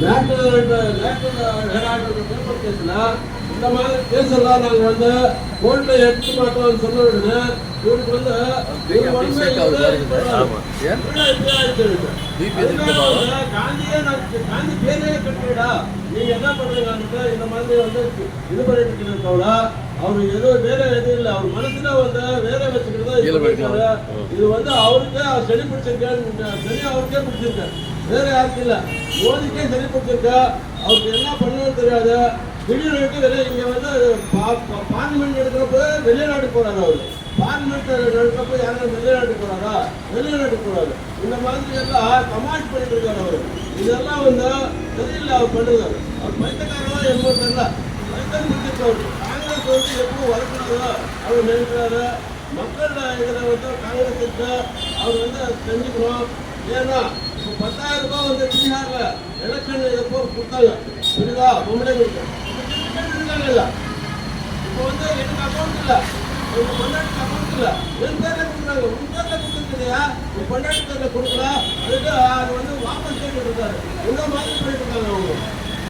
national Herald paper கேஸ்ல இந்த மாதிரி கேஸ் எல்லாம் நாங்கள் வந்து கோர்ட்டில் எடுத்து மாட்டோம்னு சொன்ன உடனே இவருக்கு வந்து காந்தி பேரே கட்டுறா நீங்க என்ன பண்றீங்க இந்த மாதிரி வந்து இது பண்ணிட்டு இருக்கவங்கள அவரு எதுவும் வேற எதுவும் இல்லை அவர் மனசுல வந்து வேற வச்சுக்கிறதா இது வந்து அவருக்கே சரி பிடிச்சிருக்கேன் சரி அவருக்கே பிடிச்சிருக்கேன் வேற யாருக்கு இல்லை மோதிக்கே சரி பிடிச்சிருக்கா அவருக்கு என்ன பண்ணணும்னு தெரியாது திடீர்னு இங்க வந்து பார்லிமெண்ட் எடுக்கிறப்ப வெளிநாட்டு போறாரு அவரு பார்லிமெண்ட் நடக்கிறப்ப யாரும் வெளிநாட்டு போறாரா வெளிநாட்டு போறாரு இந்த மாதிரி எல்லாம் கமாண்ட் பண்ணிட்டு இருக்காரு அவரு இதெல்லாம் வந்து தெரியல அவர் பண்ணுறாரு அவர் பைத்தக்காரா என்பது தெரியல பைத்தம் முடிச்சிருக்காரு காங்கிரஸ் வந்து எப்பவும் வளர்க்கணுதோ அவர் நினைக்கிறாரு மக்கள் இதில் வந்து காங்கிரஸுக்கு அவர் வந்து தெரிஞ்சுக்கணும் ஏன்னா இப்போ 10,000 ரூபாய் வந்து பீகார்ல எலெக்ஷன் எப்போ கொடுத்தாங்க புரியுதா பொம்பளைங்களுக்கு இருக்காங்கல்ல இப்போ வந்து எனக்கு அக்கௌண்ட் இல்லை உங்க பொண்டாட்டிக்கு அக்கௌண்ட் இல்லை என் பேர்ல கொடுக்குறாங்க உங்க பேர்ல கொடுத்துருக்கலையா உங்க பொண்டாட்டி பேர்ல கொடுக்கல அதுக்கு அது வந்து வாபஸ் கேட்டு இருக்காரு இந்த மாதிரி பண்ணிட்டு இருக்காங்க அவங்க